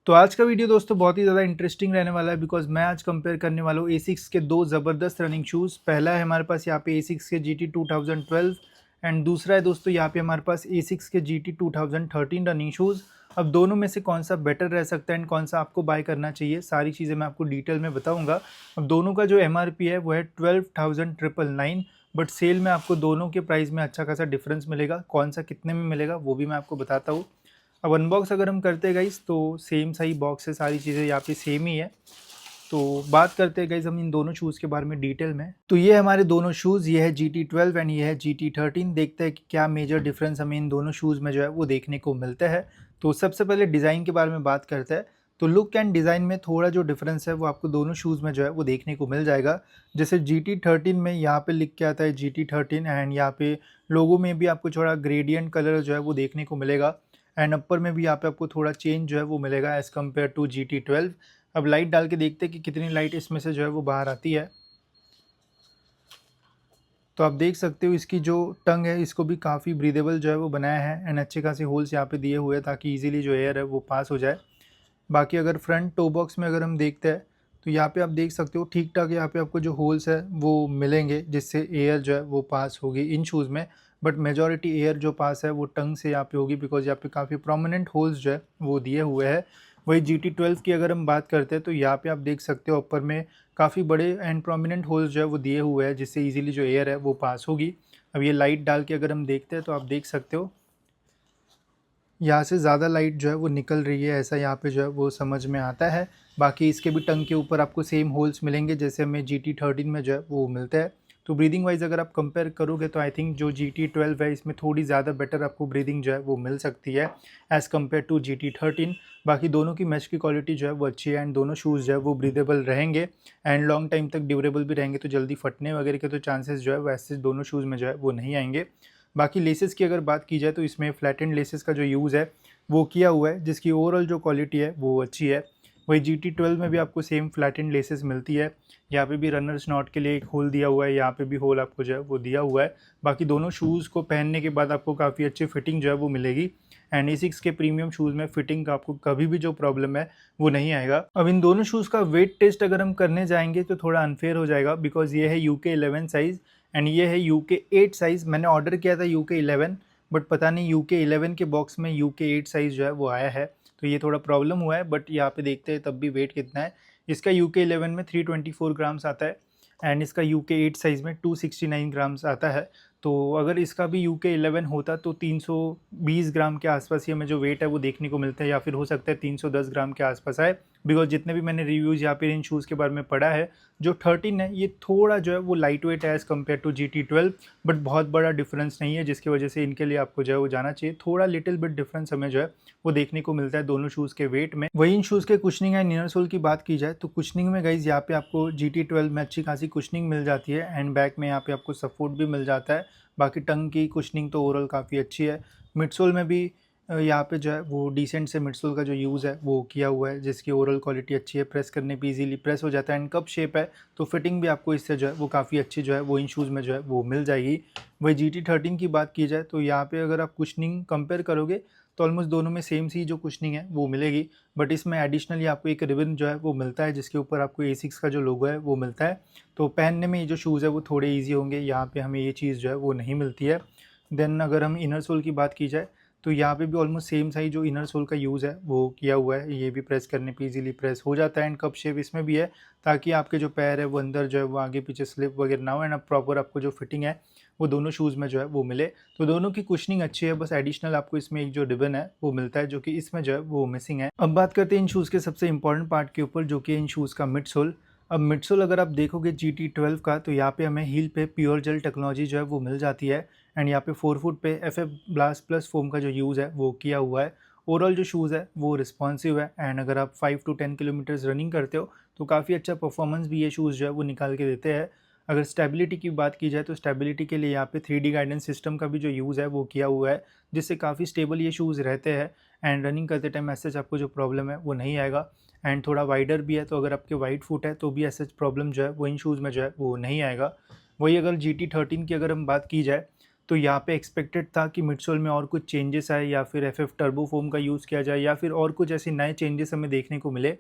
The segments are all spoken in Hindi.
तो आज का वीडियो दोस्तों बहुत ही ज़्यादा इंटरेस्टिंग रहने वाला है बिकॉज मैं आज कंपेयर करने वाला हूँ एसिक्स के दो ज़बरदस्त रनिंग शूज़। पहला है हमारे पास यहाँ पे एसिक्स के GT 2012 एंड दूसरा है दोस्तों यहाँ पे हमारे पास एसिक्स के GT 2013 रनिंग शूज़। अब दोनों में से कौन सा बेटर रह सकता है एंड कौन सा आपको बाय करना चाहिए, सारी चीज़ें मैं आपको डिटेल में बताऊँगा। अब दोनों का जो MRP है वो है 12,999, बट सेल में आपको दोनों के प्राइस में अच्छा खासा डिफरेंस मिलेगा। कौन सा कितने में मिलेगा वो भी मैं आपको बताता हूँ। अब अनबॉक्स अगर हम करते हैं गाइस तो सेम सा ही बॉक्स है, सारी चीज़ें यहाँ पे सेम ही है। तो बात करते हैं गाइस हम इन दोनों शूज़ के बारे में डिटेल में। तो ये हमारे दोनों शूज़, ये है GT 12 एंड ये है GT 13। देखते हैं कि क्या मेजर डिफरेंस हमें इन दोनों शूज़ में जो है वो देखने को मिलता है। तो सबसे पहले डिज़ाइन के बारे में बात करते हैं। तो लुक एंड डिज़ाइन में थोड़ा जो डिफरेंस है वो आपको दोनों शूज़ में जो है वो देखने को मिल जाएगा। जैसे GT 13 में यहाँ पे लिख के आता है GT 13 एंड यहाँ पे लोगो में भी आपको थोड़ा ग्रेडियंट कलर जो है वो देखने को मिलेगा एंड अपर में भी यहाँ पे आपको थोड़ा चेंज जो है वो मिलेगा एज़ कम्पेयर टू GT 12। अब लाइट डाल के देखते हैं कि कितनी लाइट इसमें से जो है वो बाहर आती है। तो आप देख सकते हो इसकी जो टंग है इसको भी काफ़ी ब्रीदेबल जो है वो बनाया है एंड अच्छे खासे होल्स यहाँ पे दिए हुए हैं ताकि इजीली जो एयर है वो पास हो जाए। बाकी अगर फ्रंट टो बॉक्स में अगर हम देखते हैं तो यहाँ पे आप देख सकते हो ठीक ठाक यहाँ पे आपको जो होल्स है वो मिलेंगे जिससे एयर जो है वो पास होगी इन शूज़ में। बट मेजॉरिटी एयर जो पास है वो टंग से यहाँ पे होगी बिकॉज यहाँ पे काफ़ी प्रोमिनेंट होल्स जो है वो दिए हुए हैं। वही GT 12 की अगर हम बात करते हैं तो यहाँ पे आप देख सकते हो ऊपर में काफ़ी बड़े एंड प्रोमिनेंट होल्स जो है वो दिए हुए हैं जिससे इजीली जो एयर है वो पास होगी। अब ये लाइट डाल के अगर हम देखते हैं तो आप देख सकते हो यहाँ से ज़्यादा लाइट जो है वो निकल रही है, ऐसा यहाँ पे जो है वो समझ में आता है। बाकी इसके भी टंग के ऊपर आपको सेम होल्स मिलेंगे जैसे हमें GT 13 में जो है वो मिलता है। तो ब्रीदिंग वाइज अगर आप कंपेयर करोगे तो आई थिंक जो GT 12 है इसमें थोड़ी ज़्यादा बेटर आपको ब्रीदिंग जो है वो मिल सकती है एज़ कम्पेयर टू GT 13। बाकी दोनों की मैश की क्वालिटी जो है वो अच्छी है एंड दोनों शूज़ जो है वो ब्रीदेबल रहेंगे एंड लॉन्ग टाइम तक ड्यूरेबल भी रहेंगे। तो जल्दी फटने वगैरह के तो चांसेस जो है वैसे दोनों शूज़ में जो है वो नहीं आएंगे। बाकी लेसेस की अगर बात की जाए तो इसमें फ्लैटेंड लेसेस का जो यूज़ है वो किया हुआ है जिसकी ओवरऑल जो क्वालिटी है वो अच्छी है। वही GT 12 में भी आपको सेम फ्लैटेंड लेसेस मिलती है। यहाँ पे भी रनर्स नॉट के लिए एक होल दिया हुआ है, यहाँ पे भी होल आपको जो है वो दिया हुआ है। बाकी दोनों शूज़ को पहनने के बाद आपको काफ़ी अच्छी फिटिंग जो है वो मिलेगी एंड एसिक्स के प्रीमियम शूज़ में फिटिंग का आपको कभी भी जो प्रॉब्लम है वो नहीं आएगा। अब इन दोनों शूज़ का वेट टेस्ट अगर हम करने जाएंगे तो थोड़ा अनफेयर हो जाएगा बिकॉज ये है UK 11 साइज़ एंड ये है UK 8 साइज़। मैंने ऑर्डर किया था UK 11 बट पता नहीं UK 11 के बॉक्स में UK 8 साइज़ जो है वो आया है, तो ये थोड़ा प्रॉब्लम हुआ है। बट यहाँ पे देखते हैं तब भी वेट कितना है। इसका UK 11 में 324 ग्राम्स आता है एंड इसका UK 8 साइज़ में 269 ग्राम्स आता है। तो अगर इसका भी UK 11 होता तो 320 ग्राम के आसपास ही हमें जो वेट है वो देखने को मिलता है या फिर हो सकता है 310 ग्राम के आसपास आए बिकॉज जितने भी मैंने रिव्यूज़ यहाँ पे इन शूज़ के बारे में पढ़ा है जो 13 है ये थोड़ा जो है वो लाइट वेट है as compare to GT 12, but बहुत बड़ा डिफरेंस नहीं है जिसकी वजह से इनके लिए आपको जो है वो जाना चाहिए। थोड़ा लिटिल बिट डिफरेंस हमें जो है वो देखने को मिलता है दोनों शूज़ के वेट में। वही इन शूज़ के कुशनिंग एंड इनर सोल की बात की जाए तो कुशनिंग में गाइज यहाँ पे आपको GT 12 में अच्छी खासी कुशनिंग मिल जाती है एंड बैक में यहाँ पे आपको सपोर्ट भी मिल जाता है। बाकी टंग की कुशनिंग तो ओवरऑल काफ़ी अच्छी है। मिडसोल में भी यहाँ पे जो है वो डिसेंट से मिडसोल का जो यूज़ है वो किया हुआ है जिसकी ओवरऑल क्वालिटी अच्छी है, प्रेस करने पे इजीली प्रेस हो जाता है एंड कप शेप है तो फिटिंग भी आपको इससे जो है वो काफ़ी अच्छी जो है वो इन शूज़ में जो है वो मिल जाएगी। वही GT 13 की बात की जाए तो यहाँ पे अगर आप कुशनिंग कंपेयर करोगे तो ऑलमोस्ट दोनों में सेम सी जो कुशनिंग है वो मिलेगी, बट इसमें एडिशनली आपको एक रिबन जो है वो मिलता है जिसके ऊपर आपको एसिक्स का जो लोगो है वो मिलता है। तो पहनने में ये जो शूज़ है वो थोड़े ईजी होंगे, यहाँ पे हमें ये चीज़ जो है वो नहीं मिलती है। देन अगर हम इनर सोल की बात की जाए तो यहाँ पे भी ऑलमोस्ट सेम साइज जो इनर सोल का यूज़ है वो किया हुआ है। ये भी प्रेस करने पे इजीली प्रेस हो जाता है एंड कप शेप इसमें भी है ताकि आपके जो पैर है वो अंदर जो है वो आगे पीछे स्लिप वगैरह ना हो एंड प्रॉपर आपको जो फिटिंग है वो दोनों शूज़ में जो है वो मिले। तो दोनों की कुशनिंग अच्छी है, बस एडिशनल आपको इसमें एक जो रिबन है वो मिलता है जो कि इसमें जो है वो मिसिंग है। अब बात करते हैं इन शूज़ के सबसे इंपॉर्टेंट पार्ट के ऊपर जो कि इन शूज़ का मिड सोल। अब मिड सोल अगर आप देखोगे GT 12 का तो यहाँ पे हमें हील पे प्योर जेल टेक्नोलॉजी जो है वो मिल जाती है एंड यहाँ पे 4 फुट पे FF ब्लास्ट प्लस फोम का जो यूज़ है वो किया हुआ है। ओवरऑल जो शूज़ है वो रिस्पॉन्सिव है एंड अगर आप 5 to 10 किलोमीटर्स रनिंग करते हो तो काफ़ी अच्छा परफॉर्मेंस भी ये शूज़ जो है वो निकाल के देते हैं। अगर स्टेबिलिटी की बात की जाए तो स्टेबिलिटी के लिए यहाँ पे 3D गाइडेंस सिस्टम का भी जो यूज़ है वो किया हुआ है जिससे काफ़ी स्टेबल ये शूज़ रहते हैं एंड रनिंग करते टाइम ऐसे आपको जो प्रॉब्लम है वो नहीं आएगा एंड थोड़ा वाइडर भी है तो अगर आपके वाइड फुट है तो भी ऐसे प्रॉब्लम जो है वो इन शूज़ में जो है वो नहीं आएगा। वही अगर GT 13 की अगर हम बात की जाए तो यहाँ पे एक्सपेक्टेड था कि मिडसोल में और कुछ चेंजेस आए या फिर एफ टर्बो फोम का यूज़ किया जाए या फिर और कुछ ऐसे नए चेंजेस हमें देखने को मिले,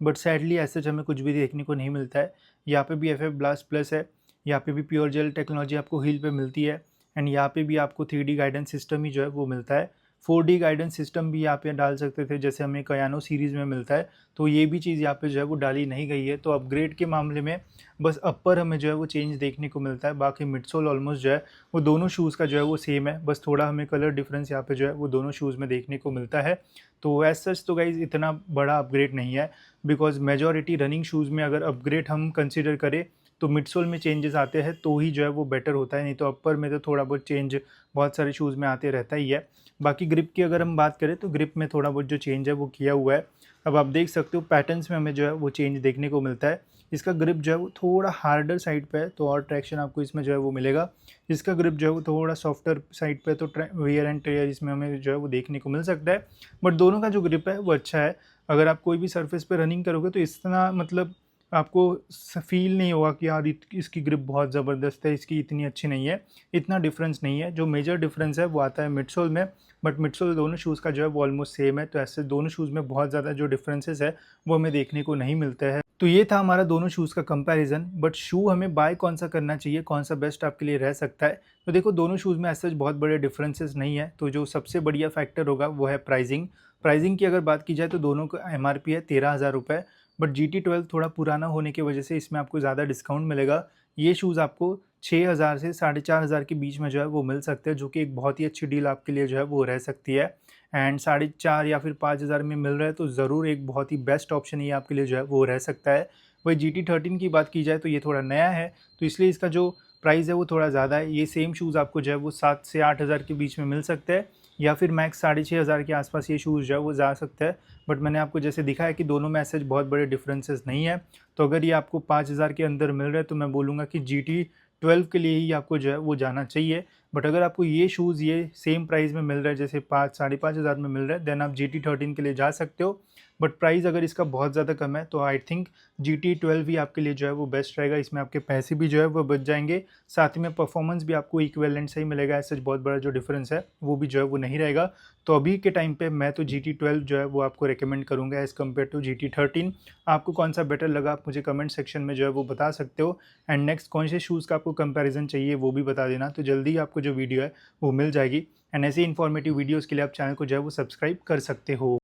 बट सैडली ऐसे हमें कुछ भी देखने को नहीं मिलता है। यहाँ पे भी एफ ब्लास्ट प्लस है, यहाँ पे भी प्योर जेल टेक्नोलॉजी आपको हील पे मिलती है, एंड यहाँ पे भी आपको 3D गाइडेंस सिस्टम ही जो है वो मिलता है। 4D गाइडेंस सिस्टम भी यहाँ पे डाल सकते थे जैसे हमें कयानो सीरीज़ में मिलता है, तो ये भी चीज़ यहाँ पे जो है वो डाली नहीं गई है। तो अपग्रेड के मामले में बस अपर हमें जो है वो चेंज देखने को मिलता है, बाकी मिडसोल ऑलमोस्ट जो है वो दोनों शूज़ का जो है वो सेम है, बस थोड़ा हमें कलर डिफरेंस यहाँ पे जो है वो दोनों शूज़ में देखने को मिलता है। तो एज सच तो गाइज़ इतना बड़ा अपग्रेड नहीं है, बिकॉज मेजॉरिटी रनिंग शूज़ में अगर अपग्रेड हम कंसिडर करें तो मिडसोल में चेंजेस आते हैं तो ही जो है वो बेटर होता है, नहीं तो अपर में तो थोड़ा बहुत चेंज बहुत सारे शूज़ में आते रहता ही है। बाकी ग्रिप की अगर हम बात करें तो ग्रिप में थोड़ा बहुत जो चेंज है वो किया हुआ है। अब आप देख सकते हो पैटर्न्स में हमें जो है वो चेंज देखने को मिलता है। इसका ग्रिप जो है वो थोड़ा हार्डर साइड पे है तो और ट्रैक्शन आपको इसमें जो है वो मिलेगा। इसका ग्रिप जो है वो थोड़ा सॉफ्टर साइड पे तो वेयर एंड टेयर इसमें हमें जो है वो देखने को मिल सकता है, बट दोनों का जो ग्रिप है वो अच्छा है। अगर आप कोई भी सरफेस पे रनिंग करोगे तो इतना मतलब आपको फील नहीं होगा कि यार इसकी ग्रिप बहुत ज़बरदस्त है, इसकी इतनी अच्छी नहीं है, इतना डिफरेंस नहीं है। जो मेजर डिफरेंस है वो आता है मिडसोल में, बट मिडसोल दोनों शूज़ का जो है वो ऑलमोस्ट सेम है, तो ऐसे दोनों शूज़ में बहुत ज़्यादा जो डिफरेंसेस है वो हमें देखने को नहीं मिलता है। तो ये था हमारा दोनों शूज़ का कंपैरिजन। बट शू हमें बाय कौन सा करना चाहिए, कौन सा बेस्ट आपके लिए रह सकता है, तो देखो दोनों शूज़ में ऐसे बहुत बड़े डिफरेंसेस नहीं है, तो जो सबसे बढ़िया फैक्टर होगा वो है प्राइसिंग। प्राइसिंग की अगर बात की जाए तो दोनों का MRP है 13,000 रुपये, बट GT12 थोड़ा पुराना होने की वजह से इसमें आपको ज़्यादा डिस्काउंट मिलेगा। ये शूज़ आपको 6,000 से 4,500 के बीच में जो है वो मिल सकते हैं, जो कि एक बहुत ही अच्छी डील आपके लिए जो है वो रह सकती है। एंड 4,500 या फिर 5,000 में मिल रहा है तो ज़रूर एक बहुत ही बेस्ट ऑप्शन ये आपके लिए जो है वो रह सकता है। वही GT13 की बात की जाए तो ये थोड़ा नया है, तो इसलिए इसका जो प्राइस है वो थोड़ा ज़्यादा है। ये सेम शूज़ आपको जो है वो 7 से 8,000 के बीच में मिल सकते हैं, या फिर मैक्स 6,500 के आसपास ये शूज़ जो है वो जा सकता है। बट मैंने आपको जैसे दिखाया कि दोनों में ऐसे बहुत बड़े डिफरेंसेस नहीं है, तो अगर ये आपको 5,000 के अंदर मिल रहा है तो मैं बोलूँगा कि GT12 के लिए ही आपको जो है वो जाना चाहिए। बट अगर आपको ये शूज़ ये सेम प्राइस में मिल रहा है, जैसे 5-5,500 में मिल रहा है, देन आप GT13 के लिए जा सकते हो। बट प्राइस अगर इसका बहुत ज़्यादा कम है तो आई थिंक GT12 ही आपके लिए जो है वो बेस्ट रहेगा। इसमें आपके पैसे भी जो है वो बच जाएंगे, साथ ही में परफॉर्मेंस भी आपको इक्विवेलेंट से ही मिलेगा। ऐसा बहुत बड़ा जो डिफरेंस है वो भी जो है वो नहीं रहेगा। तो अभी के टाइम पे मैं तो GT12 जो है वो आपको रिकमेंड करूँगा एज़ कम्पेयर टू GT13। आपको कौन सा बेटर लगा आप मुझे कमेंट सेक्शन में जो है वो बता सकते हो, एंड नेक्स्ट कौन से शूज़ का आपको कंपैरिजन चाहिए वो भी बता देना, तो जल्दी ही आपको जो वीडियो है वो मिल जाएगी। एंड ऐसे इन्फॉर्मेटिव वीडियोज़ के लिए आप चैनल को जो है वो सब्सक्राइब कर सकते हो।